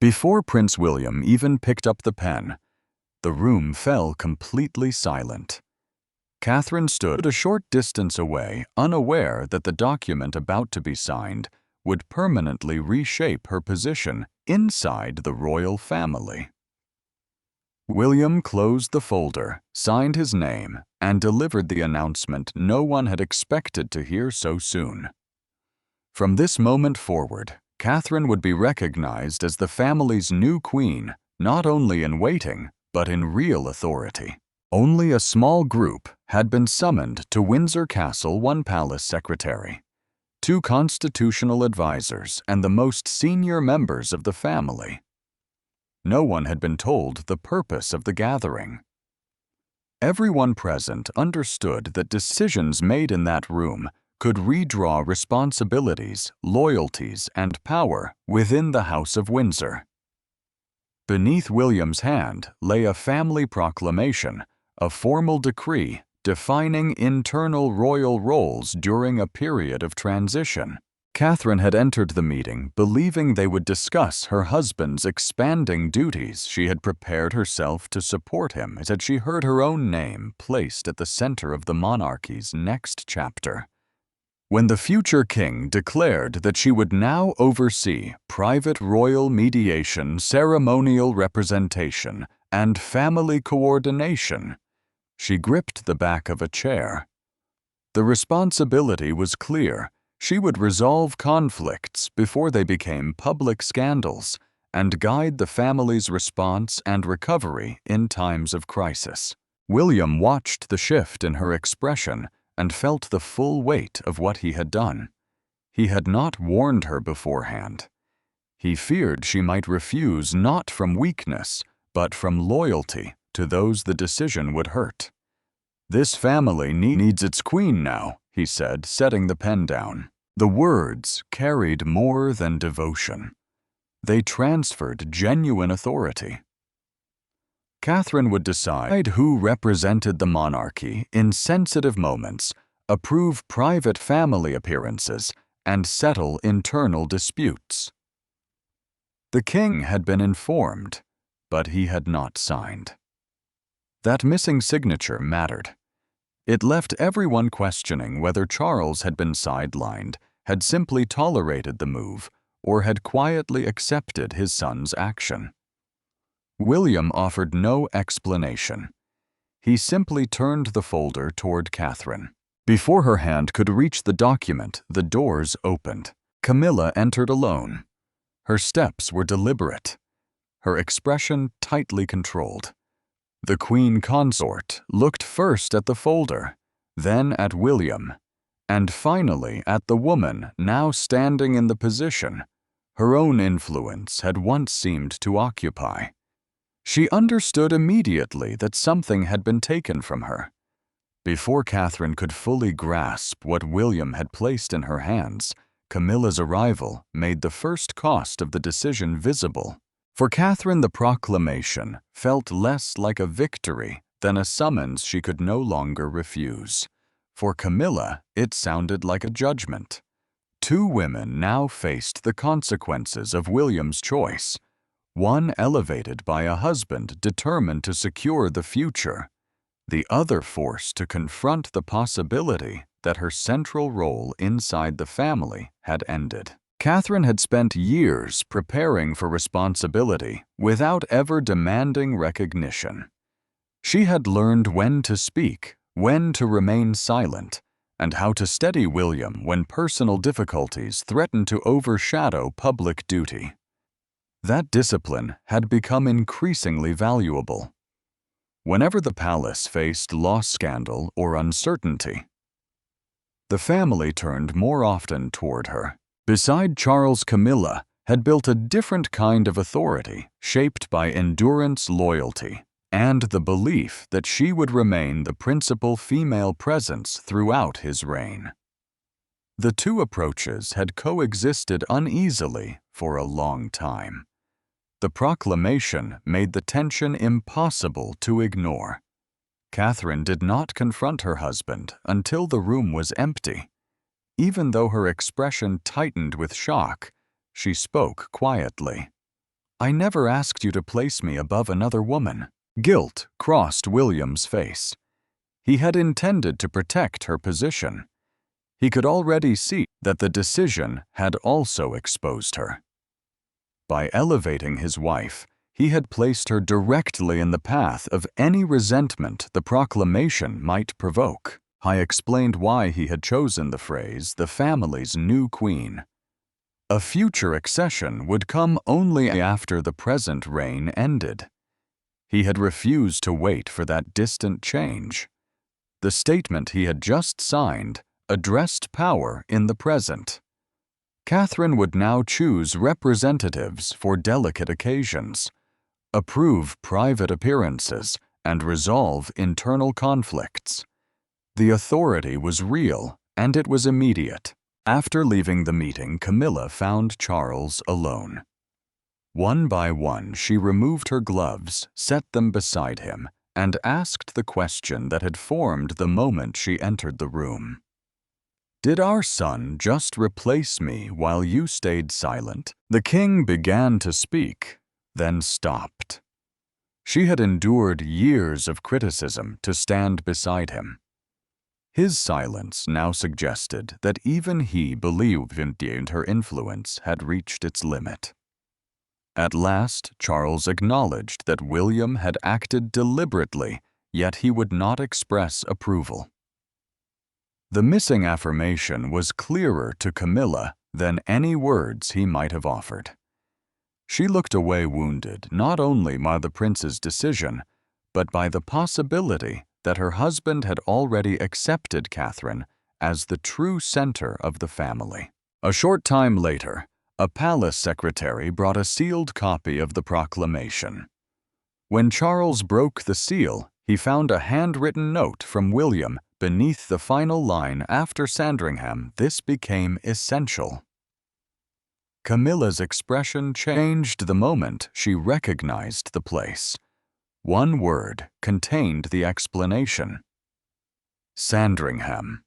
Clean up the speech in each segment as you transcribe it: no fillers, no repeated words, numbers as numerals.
Before Prince William even picked up the pen, the room fell completely silent. Catherine stood a short distance away, unaware that the document about to be signed would permanently reshape her position inside the royal family. William closed the folder, signed his name, and delivered the announcement no one had expected to hear so soon. From this moment forward, Catherine would be recognized as the family's new queen, not only in waiting, but in real authority. Only a small group had been summoned to Windsor Castle, one palace secretary, 2 constitutional advisors, and the most senior members of the family. No one had been told the purpose of the gathering. Everyone present understood that decisions made in that room could redraw responsibilities, loyalties, and power within the House of Windsor. Beneath William's hand lay a family proclamation, a formal decree defining internal royal roles during a period of transition. Catherine had entered the meeting believing they would discuss her husband's expanding duties. She had prepared herself to support him as she heard her own name placed at the center of the monarchy's next chapter. When the future king declared that she would now oversee private royal mediation, ceremonial representation, and family coordination, she gripped the back of a chair. The responsibility was clear. She would resolve conflicts before they became public scandals and guide the family's response and recovery in times of crisis. William watched the shift in her expression and felt the full weight of what he had done. He had not warned her beforehand. He feared she might refuse not from weakness, but from loyalty to those the decision would hurt. "This family needs its queen now," he said, setting the pen down. The words carried more than devotion. They transferred genuine authority. Catherine would decide who represented the monarchy in sensitive moments, approve private family appearances, and settle internal disputes. The king had been informed, but he had not signed. That missing signature mattered. It left everyone questioning whether Charles had been sidelined, had simply tolerated the move, or had quietly accepted his son's action. William offered no explanation. He simply turned the folder toward Catherine. Before her hand could reach the document, the doors opened. Camilla entered alone. Her steps were deliberate, her expression tightly controlled. The queen consort looked first at the folder, then at William, and finally at the woman now standing in the position her own influence had once seemed to occupy. She understood immediately that something had been taken from her. Before Catherine could fully grasp what William had placed in her hands, Camilla's arrival made the first cost of the decision visible. For Catherine, the proclamation felt less like a victory than a summons she could no longer refuse. For Camilla, it sounded like a judgment. 2 women now faced the consequences of William's choice. One elevated by a husband determined to secure the future, the other forced to confront the possibility that her central role inside the family had ended. Catherine had spent years preparing for responsibility without ever demanding recognition. She had learned when to speak, when to remain silent, and how to steady William when personal difficulties threatened to overshadow public duty. That discipline had become increasingly valuable. Whenever the palace faced loss scandal or uncertainty, the family turned more often toward her. Beside Charles, Camilla had built a different kind of authority, shaped by endurance, loyalty, and the belief that she would remain the principal female presence throughout his reign. The 2 approaches had coexisted uneasily for a long time. The proclamation made the tension impossible to ignore. Catherine did not confront her husband until the room was empty. Even though her expression tightened with shock, she spoke quietly. I never asked you to place me above another woman." Guilt crossed William's face. He had intended to protect her position. He could already see that the decision had also exposed her. By elevating his wife, he had placed her directly in the path of any resentment the proclamation might provoke. I explained why he had chosen the phrase, "the family's new queen." A future accession would come only after the present reign ended. He had refused to wait for that distant change. The statement he had just signed addressed power in the present. Catherine would now choose representatives for delicate occasions, approve private appearances, and resolve internal conflicts. The authority was real, and it was immediate. After leaving the meeting, Camilla found Charles alone. One by one, she removed her gloves, set them beside him, and asked the question that had formed the moment she entered the room. "Did our son just replace me while you stayed silent?" The king began to speak, then stopped. She had endured years of criticism to stand beside him. His silence now suggested that even he believed her influence had reached its limit. At last, Charles acknowledged that William had acted deliberately, yet he would not express approval. The missing affirmation was clearer to Camilla than any words he might have offered. She looked away wounded not only by the prince's decision, but by the possibility that her husband had already accepted Catherine as the true center of the family. A short time later, a palace secretary brought a sealed copy of the proclamation. When Charles broke the seal, he found a handwritten note from William beneath the final line after Sandringham. This became essential. Camilla's expression changed the moment she recognized the place. One word contained the explanation: Sandringham.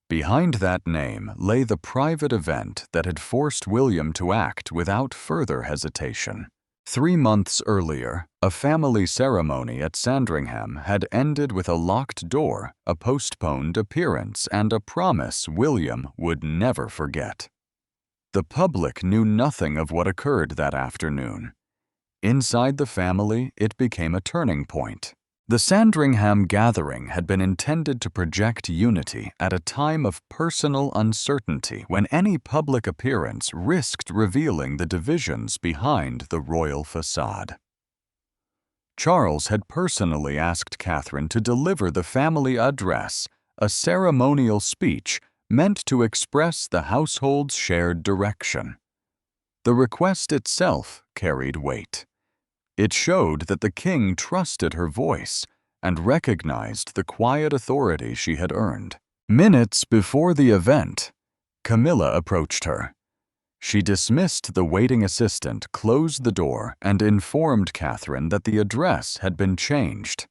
Behind that name lay the private event that had forced William to act without further hesitation. 3 months earlier, a family ceremony at Sandringham had ended with a locked door, a postponed appearance, and a promise William would never forget. The public knew nothing of what occurred that afternoon. Inside the family, it became a turning point. The Sandringham gathering had been intended to project unity at a time of personal uncertainty when any public appearance risked revealing the divisions behind the royal facade. Charles had personally asked Catherine to deliver the family address, a ceremonial speech meant to express the household's shared direction. The request itself carried weight. It showed that the king trusted her voice and recognized the quiet authority she had earned. Minutes before the event, Camilla approached her. She dismissed the waiting assistant, closed the door, and informed Catherine that the address had been changed.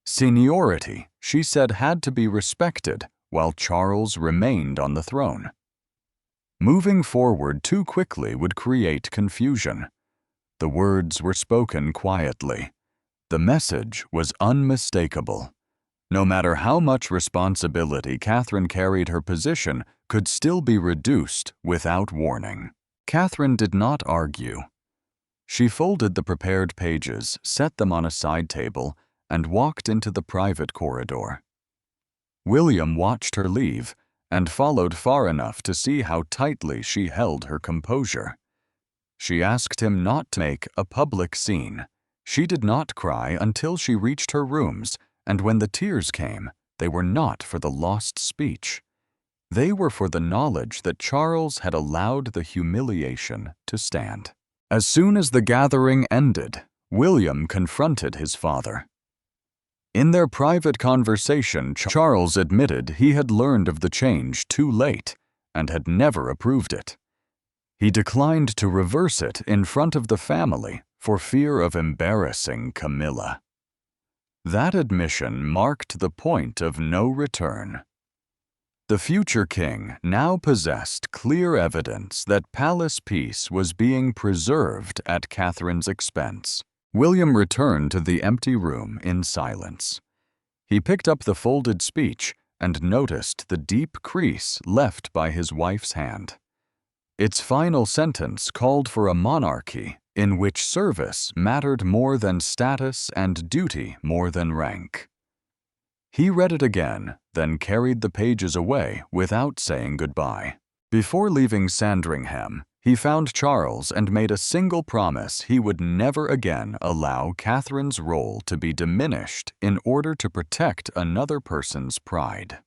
Seniority, she said, had to be respected while Charles remained on the throne. Moving forward too quickly would create confusion. The words were spoken quietly. The message was unmistakable. No matter how much responsibility Catherine carried, her position could still be reduced without warning. Catherine did not argue. She folded the prepared pages, set them on a side table, and walked into the private corridor. William watched her leave and followed far enough to see how tightly she held her composure. She asked him not to make a public scene. She did not cry until she reached her rooms, and when the tears came, they were not for the lost speech. They were for the knowledge that Charles had allowed the humiliation to stand. As soon as the gathering ended, William confronted his father. In their private conversation, Charles admitted he had learned of the change too late and had never approved it. He declined to reverse it in front of the family for fear of embarrassing Camilla. That admission marked the point of no return. The future king now possessed clear evidence that palace peace was being preserved at Catherine's expense. William returned to the empty room in silence. He picked up the folded speech and noticed the deep crease left by his wife's hand. Its final sentence called for a monarchy in which service mattered more than status and duty more than rank. He read it again, then carried the pages away without saying goodbye. Before leaving Sandringham, he found Charles and made a single promise he would never again allow Catherine's role to be diminished in order to protect another person's pride.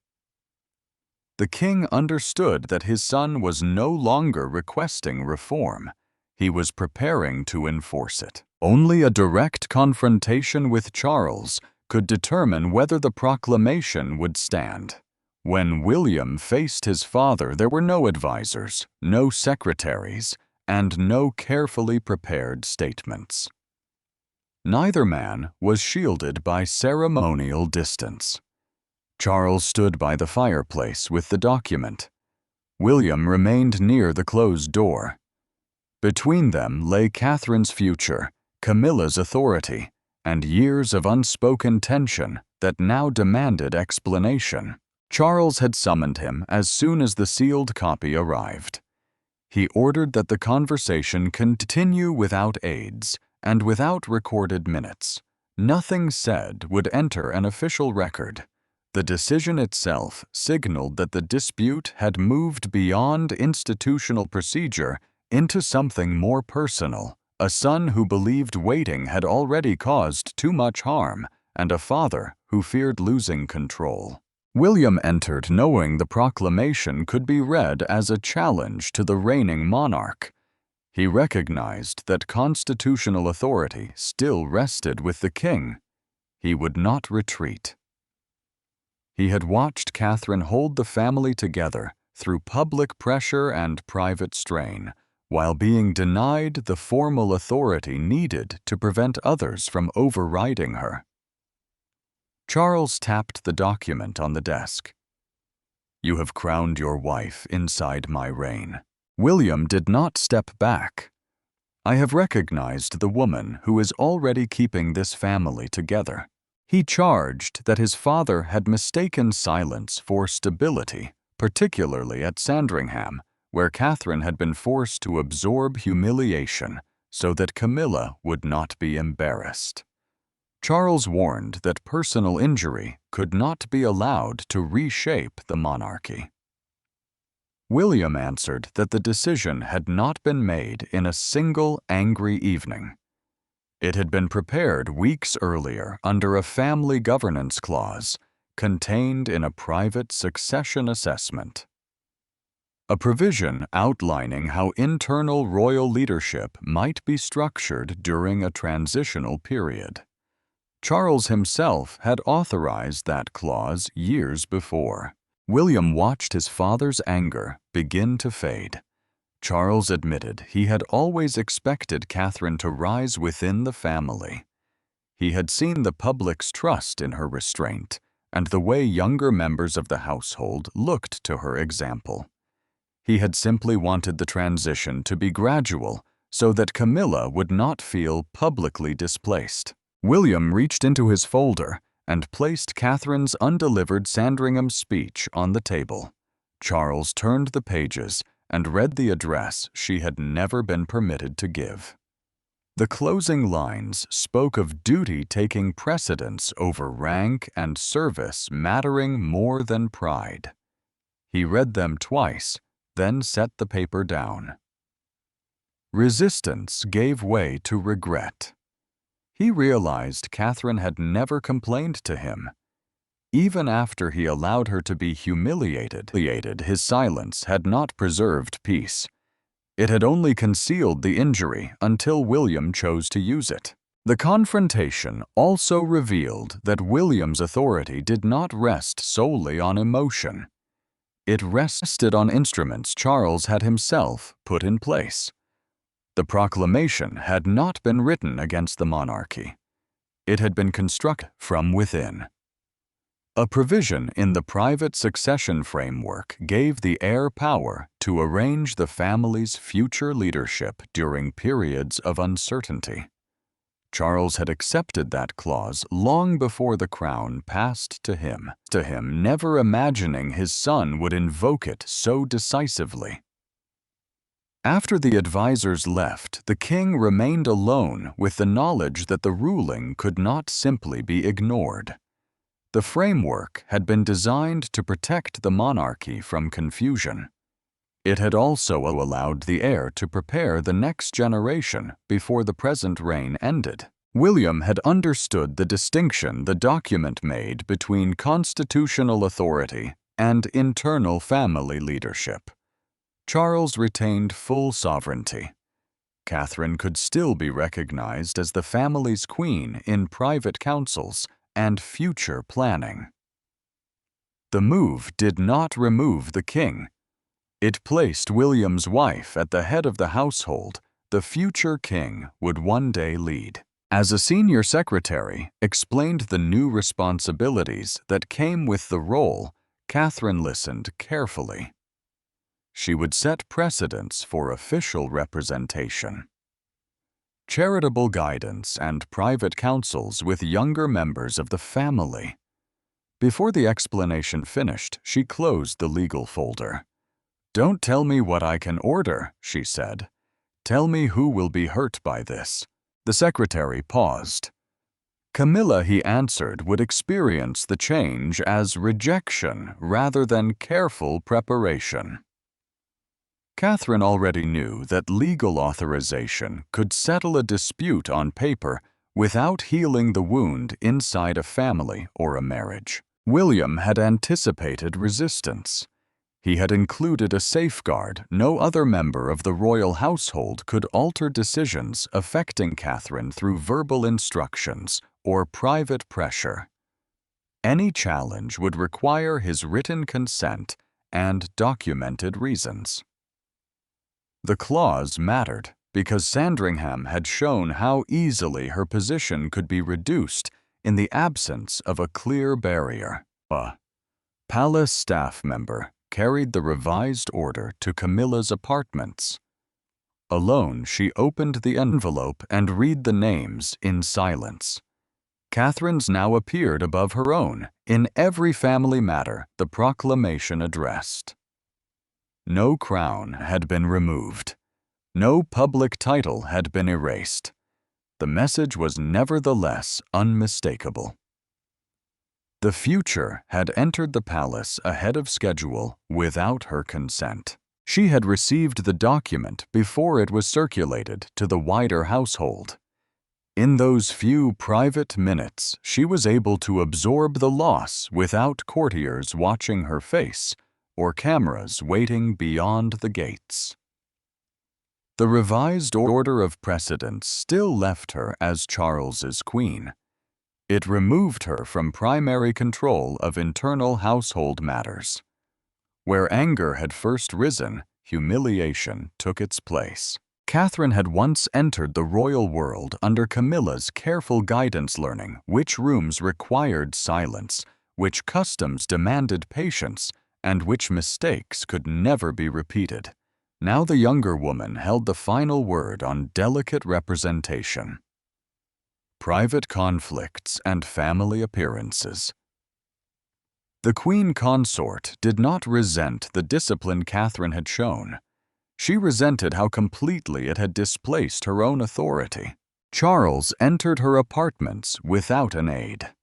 The king understood that his son was no longer requesting reform. He was preparing to enforce it. Only a direct confrontation with Charles could determine whether the proclamation would stand. When William faced his father, there were no advisors, no secretaries, and no carefully prepared statements. Neither man was shielded by ceremonial distance. Charles stood by the fireplace with the document. William remained near the closed door. Between them lay Catherine's future, Camilla's authority, and years of unspoken tension that now demanded explanation. Charles had summoned him as soon as the sealed copy arrived. He ordered that the conversation continue without aides and without recorded minutes. Nothing said would enter an official record. The decision itself signaled that the dispute had moved beyond institutional procedure into something more personal, a son who believed waiting had already caused too much harm, and a father who feared losing control. William entered knowing the proclamation could be read as a challenge to the reigning monarch. He recognized that constitutional authority still rested with the king. He would not retreat. He had watched Catherine hold the family together through public pressure and private strain, while being denied the formal authority needed to prevent others from overriding her. Charles tapped the document on the desk. "You have crowned your wife inside my reign." William did not step back. "I have recognized the woman who is already keeping this family together." He charged that his father had mistaken silence for stability, particularly at Sandringham, where Catherine had been forced to absorb humiliation so that Camilla would not be embarrassed. Charles warned that personal injury could not be allowed to reshape the monarchy. William answered that the decision had not been made in a single angry evening. It had been prepared weeks earlier under a family governance clause contained in a private succession assessment. A provision outlining how internal royal leadership might be structured during a transitional period. Charles himself had authorized that clause years before. William watched his father's anger begin to fade. Charles admitted he had always expected Catherine to rise within the family. He had seen the public's trust in her restraint and the way younger members of the household looked to her example. He had simply wanted the transition to be gradual so that Camilla would not feel publicly displaced. William reached into his folder and placed Catherine's undelivered Sandringham speech on the table. Charles turned the pages and read the address she had never been permitted to give. The closing lines spoke of duty taking precedence over rank and service mattering more than pride. He read them twice, then set the paper down. Resistance gave way to regret. He realized Catherine had never complained to him. Even after he allowed her to be humiliated, his silence had not preserved peace. It had only concealed the injury until William chose to use it. The confrontation also revealed that William's authority did not rest solely on emotion. It rested on instruments Charles had himself put in place. The proclamation had not been written against the monarchy. It had been constructed from within. A provision in the private succession framework gave the heir power to arrange the family's future leadership during periods of uncertainty. Charles had accepted that clause long before the crown passed to him, never imagining his son would invoke it so decisively. After the advisors left, the king remained alone with the knowledge that the ruling could not simply be ignored. The framework had been designed to protect the monarchy from confusion. It had also allowed the heir to prepare the next generation before the present reign ended. William had understood the distinction the document made between constitutional authority and internal family leadership. Charles retained full sovereignty. Catherine could still be recognized as the family's queen in private councils and future planning. The move did not remove the king. It placed William's wife at the head of the household the future king would one day lead. As a senior secretary explained the new responsibilities that came with the role, Catherine listened carefully. She would set precedents for official representation, charitable guidance, and private counsels with younger members of the family. Before the explanation finished, she closed the legal folder. "Don't tell me what I can order," she said. "Tell me who will be hurt by this." The secretary paused. Camilla, he answered, would experience the change as rejection rather than careful preparation. Catherine already knew that legal authorization could settle a dispute on paper without healing the wound inside a family or a marriage. William had anticipated resistance. He had included a safeguard: no other member of the royal household could alter decisions affecting Catherine through verbal instructions or private pressure. Any challenge would require his written consent and documented reasons. The clause mattered because Sandringham had shown how easily her position could be reduced in the absence of a clear barrier. A palace staff member carried the revised order to Camilla's apartments. Alone, she opened the envelope and read the names in silence. Catherine's now appeared above her own in every family matter the proclamation addressed. No crown had been removed. No public title had been erased. The message was nevertheless unmistakable. The future had entered the palace ahead of schedule without her consent. She had received the document before it was circulated to the wider household. In those few private minutes, she was able to absorb the loss without courtiers watching her face or cameras waiting beyond the gates. The revised order of precedence still left her as Charles's queen. It removed her from primary control of internal household matters. Where anger had first risen, humiliation took its place. Catherine had once entered the royal world under Camilla's careful guidance, learning which rooms required silence, which customs demanded patience, and which mistakes could never be repeated. Now the younger woman held the final word on delicate representation, private conflicts, and family appearances. The queen consort did not resent the discipline Catherine had shown. She resented how completely it had displaced her own authority. Charles entered her apartments without an aide.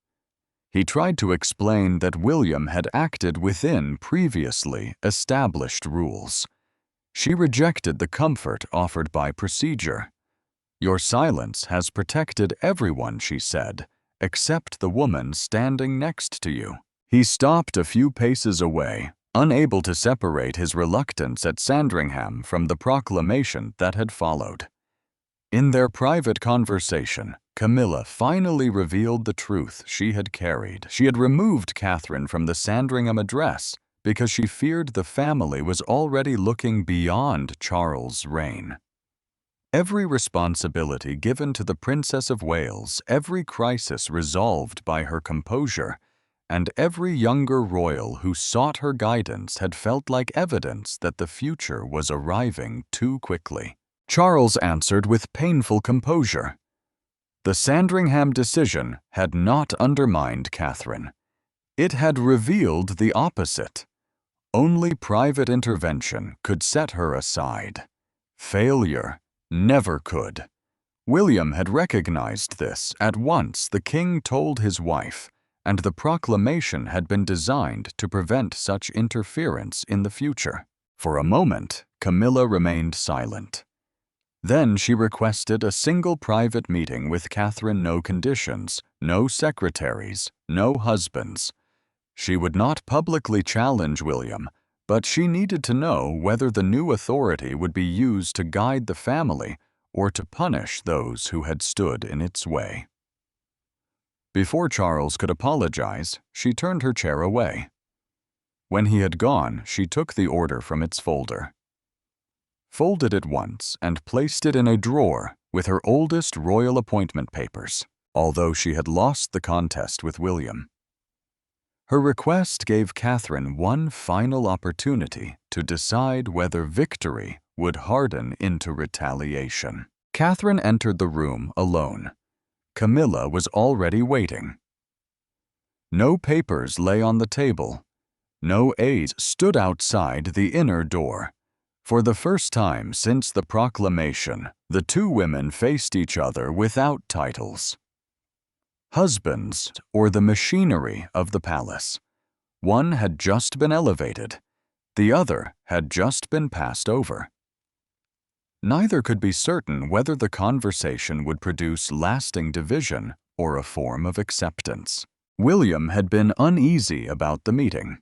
He tried to explain that William had acted within previously established rules. She rejected the comfort offered by procedure. "Your silence has protected everyone," she said, "except the woman standing next to you." He stopped a few paces away, unable to separate his reluctance at Sandringham from the proclamation that had followed. In their private conversation, Camilla finally revealed the truth she had carried. She had removed Catherine from the Sandringham address because she feared the family was already looking beyond Charles' reign. Every responsibility given to the Princess of Wales, every crisis resolved by her composure, and every younger royal who sought her guidance had felt like evidence that the future was arriving too quickly. Charles answered with painful composure. The Sandringham decision had not undermined Catherine. It had revealed the opposite. Only private intervention could set her aside. Failure never could. William had recognized this at once. The king told his wife, and the proclamation had been designed to prevent such interference in the future. For a moment, Camilla remained silent. Then she requested a single private meeting with Catherine. No conditions, no secretaries, no husbands. She would not publicly challenge William, but she needed to know whether the new authority would be used to guide the family or to punish those who had stood in its way. Before Charles could apologize, she turned her chair away. When he had gone, she took the order from its folder, folded it once, and placed it in a drawer with her oldest royal appointment papers, although she had lost the contest with William. Her request gave Catherine one final opportunity to decide whether victory would harden into retaliation. Catherine entered the room alone. Camilla was already waiting. No papers lay on the table. No aides stood outside the inner door. For the first time since the proclamation, the two women faced each other without titles. Husbands, or the machinery of the palace. One had just been elevated. The other had just been passed over. Neither could be certain whether the conversation would produce lasting division or a form of acceptance. William had been uneasy about the meeting.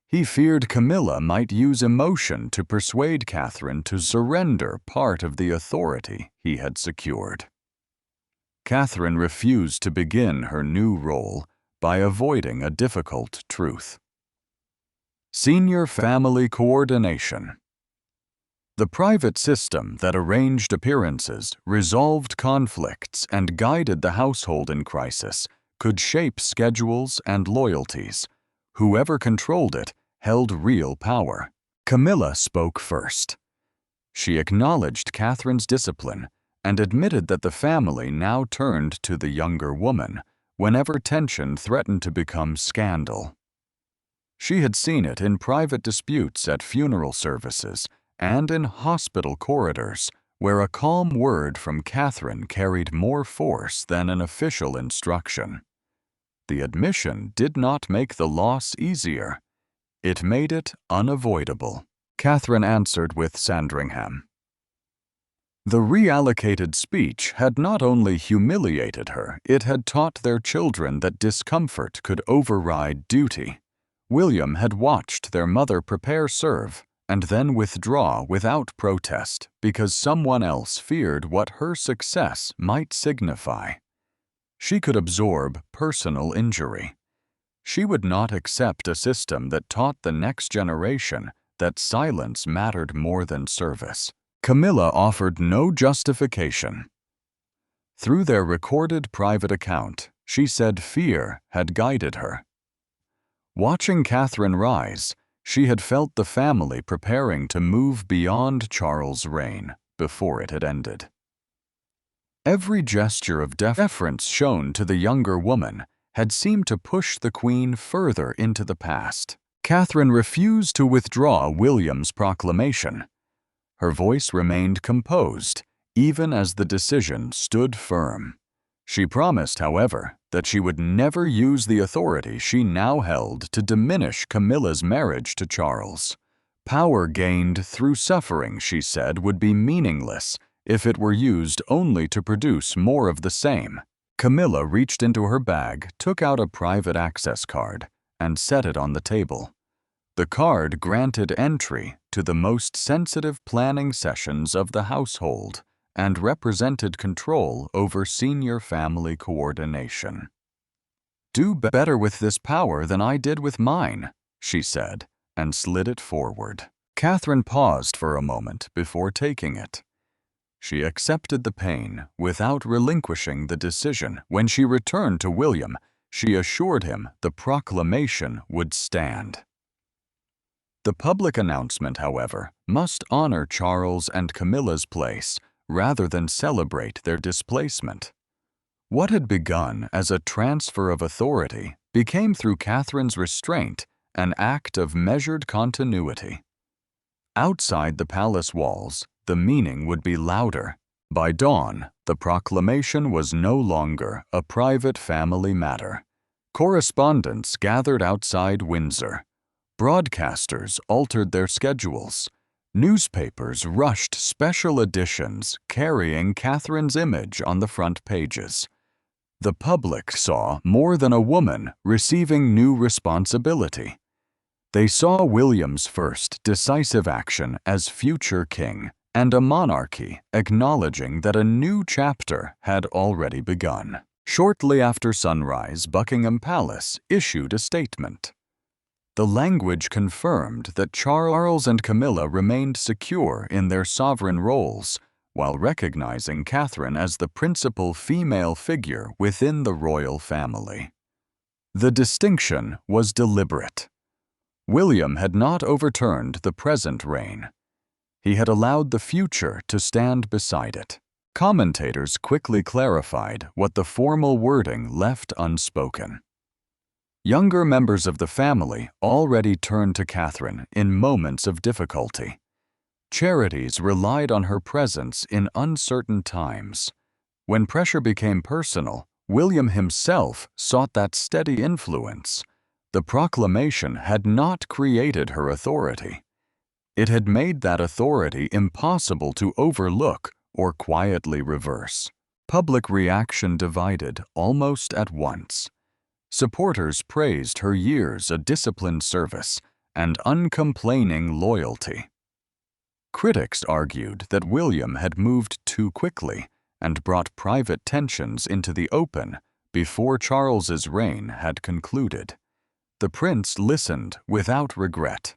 He feared Camilla might use emotion to persuade Catherine to surrender part of the authority he had secured. Catherine refused to begin her new role by avoiding a difficult truth. Senior family coordination. The private system that arranged appearances, resolved conflicts, and guided the household in crisis could shape schedules and loyalties. Whoever controlled it held real power. Camilla spoke first. She acknowledged Catherine's discipline and admitted that the family now turned to the younger woman whenever tension threatened to become scandal. She had seen it in private disputes at funeral services and in hospital corridors, where a calm word from Catherine carried more force than an official instruction. The admission did not make the loss easier. It made it unavoidable. Catherine answered with Sandringham. The reallocated speech had not only humiliated her, it had taught their children that discomfort could override duty. William had watched their mother prepare serve and then withdraw without protest because someone else feared what her success might signify. She could absorb personal injury. She would not accept a system that taught the next generation that silence mattered more than service. Camilla offered no justification. Through their recorded private account, she said fear had guided her. Watching Catherine rise, she had felt the family preparing to move beyond Charles' reign before it had ended. Every gesture of deference shown to the younger woman had seemed to push the Queen further into the past. Catherine refused to withdraw William's proclamation. Her voice remained composed, even as the decision stood firm. She promised, however, that she would never use the authority she now held to diminish Camilla's marriage to Charles. Power gained through suffering, she said, would be meaningless if it were used only to produce more of the same. Camilla reached into her bag, took out a private access card, and set it on the table. The card granted entry to the most sensitive planning sessions of the household and represented control over senior family coordination. "Do better with this power than I did with mine," she said, and slid it forward. Catherine paused for a moment before taking it. She accepted the pain without relinquishing the decision. When she returned to William, she assured him the proclamation would stand. The public announcement, however, must honor Charles and Camilla's place rather than celebrate their displacement. What had begun as a transfer of authority became, through Catherine's restraint, an act of measured continuity. Outside the palace walls, the meaning would be louder. By dawn, the proclamation was no longer a private family matter. Correspondents gathered outside Windsor. Broadcasters altered their schedules. Newspapers rushed special editions carrying Catherine's image on the front pages. The public saw more than a woman receiving new responsibility. They saw William's first decisive action as future king and a monarchy acknowledging that a new chapter had already begun. Shortly after sunrise, Buckingham Palace issued a statement. The language confirmed that Charles and Camilla remained secure in their sovereign roles, while recognizing Catherine as the principal female figure within the royal family. The distinction was deliberate. William had not overturned the present reign. He had allowed the future to stand beside it. Commentators quickly clarified what the formal wording left unspoken. Younger members of the family already turned to Catherine in moments of difficulty. Charities relied on her presence in uncertain times. When pressure became personal, William himself sought that steady influence. The proclamation had not created her authority. It had made that authority impossible to overlook or quietly reverse. Public reaction divided almost at once. Supporters praised her years of disciplined service and uncomplaining loyalty. Critics argued that William had moved too quickly and brought private tensions into the open before Charles's reign had concluded. The prince listened without regret.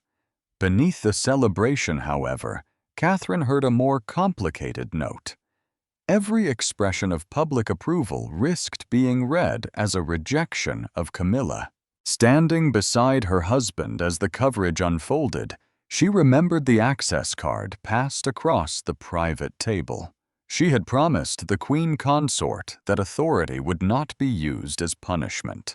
Beneath the celebration, however, Catherine heard a more complicated note. Every expression of public approval risked being read as a rejection of Camilla. Standing beside her husband as the coverage unfolded, she remembered the access card passed across the private table. She had promised the queen consort that authority would not be used as punishment.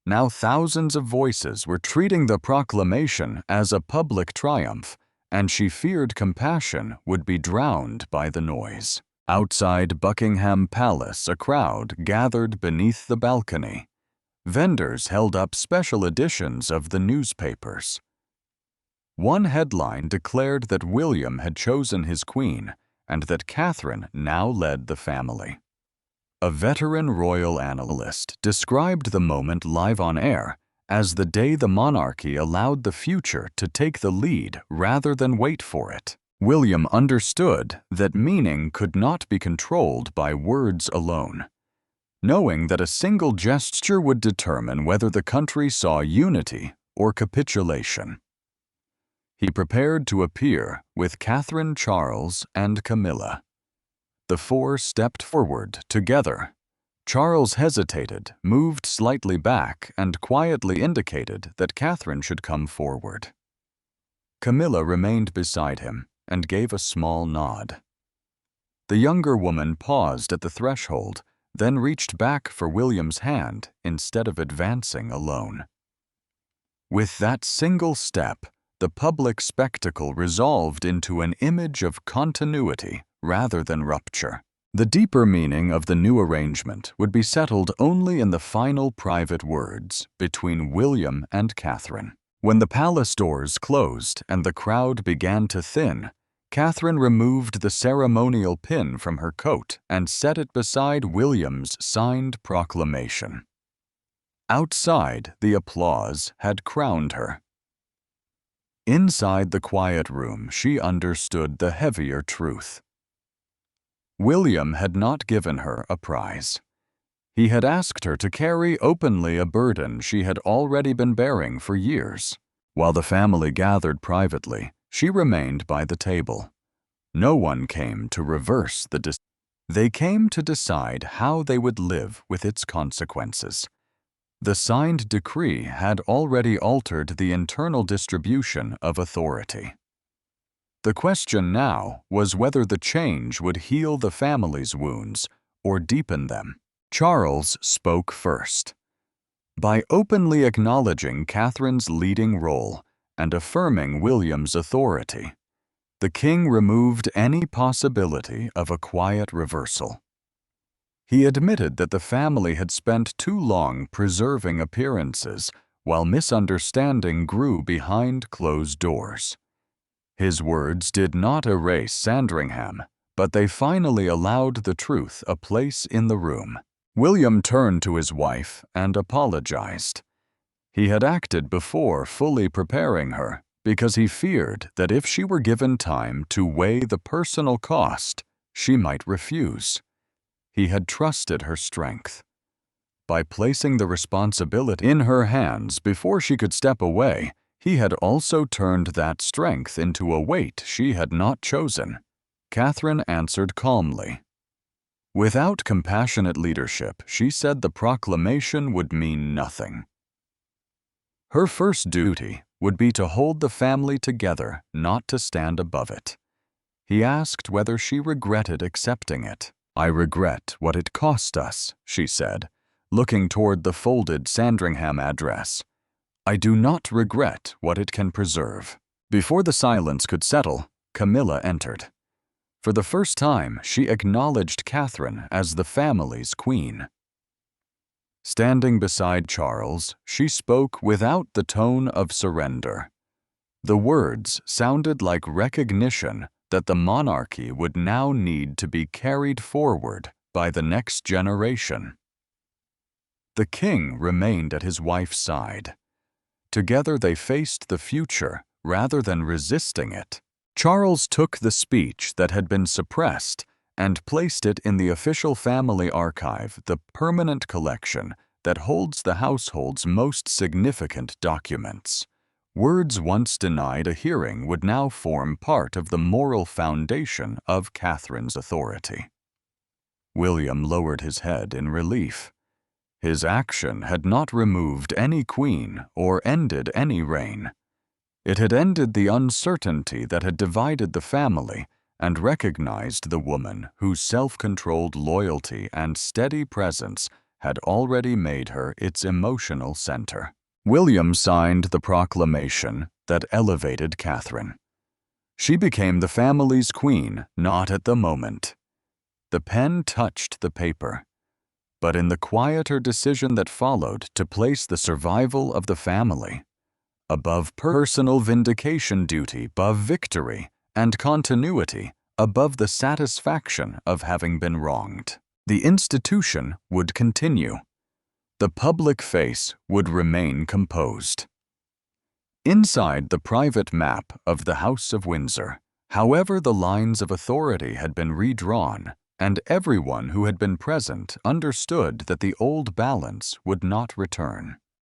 Now thousands of voices were treating the proclamation as a public triumph, and she feared compassion would be drowned by the noise. Outside Buckingham Palace, a crowd gathered beneath the balcony. Vendors held up special editions of the newspapers. One headline declared that William had chosen his queen and that Catherine now led the family. A veteran royal analyst described the moment live on air as the day the monarchy allowed the future to take the lead rather than wait for it. William understood that meaning could not be controlled by words alone. Knowing that a single gesture would determine whether the country saw unity or capitulation. He prepared to appear with Catherine, Charles, and Camilla. The four stepped forward together. Charles hesitated, moved slightly back, and quietly indicated that Catherine should come forward. Camilla remained beside him and gave a small nod. The younger woman paused at the threshold, then reached back for William's hand instead of advancing alone. With that single step, the public spectacle resolved into an image of continuity rather than rupture. The deeper meaning of the new arrangement would be settled only in the final private words between William and Catherine. When the palace doors closed and the crowd began to thin, Catherine removed the ceremonial pin from her coat and set it beside William's signed proclamation. Outside, the applause had crowned her. Inside the quiet room, she understood the heavier truth. William had not given her a prize. He had asked her to carry openly a burden she had already been bearing for years. While the family gathered privately, she remained by the table. No one came to reverse the decision. They came to decide how they would live with its consequences. The signed decree had already altered the internal distribution of authority. The question now was whether the change would heal the family's wounds or deepen them. Charles spoke first. By openly acknowledging Catherine's leading role and affirming William's authority, the king removed any possibility of a quiet reversal. He admitted that the family had spent too long preserving appearances while misunderstanding grew behind closed doors. His words did not erase Sandringham, but they finally allowed the truth a place in the room. William turned to his wife and apologized. He had acted before fully preparing her because he feared that if she were given time to weigh the personal cost, she might refuse. He had trusted her strength. By placing the responsibility in her hands before she could step away, he had also turned that strength into a weight she had not chosen. Catherine answered calmly. Without compassionate leadership, she said the proclamation would mean nothing. Her first duty would be to hold the family together, not to stand above it. He asked whether she regretted accepting it. "I regret what it cost us," she said, looking toward the folded Sandringham address. "I do not regret what it can preserve." Before the silence could settle, Camilla entered. For the first time, she acknowledged Catherine as the family's queen. Standing beside Charles, she spoke without the tone of surrender. The words sounded like recognition that the monarchy would now need to be carried forward by the next generation. The king remained at his wife's side. Together they faced the future rather than resisting it. Charles took the speech that had been suppressed and placed it in the official family archive, the permanent collection that holds the household's most significant documents. Words once denied a hearing would now form part of the moral foundation of Catherine's authority. William lowered his head in relief. His action had not removed any queen or ended any reign. It had ended the uncertainty that had divided the family and recognized the woman whose self-controlled loyalty and steady presence had already made her its emotional center. William signed the proclamation that elevated Catherine. She became the family's queen, not at the moment. The pen touched the paper, but in the quieter decision that followed to place the survival of the family above personal vindication duty, above victory, and continuity, above the satisfaction of having been wronged. The institution would continue. The public face would remain composed. Inside the private map of the House of Windsor, however, the lines of authority had been redrawn, and everyone who had been present understood that the old balance would not return.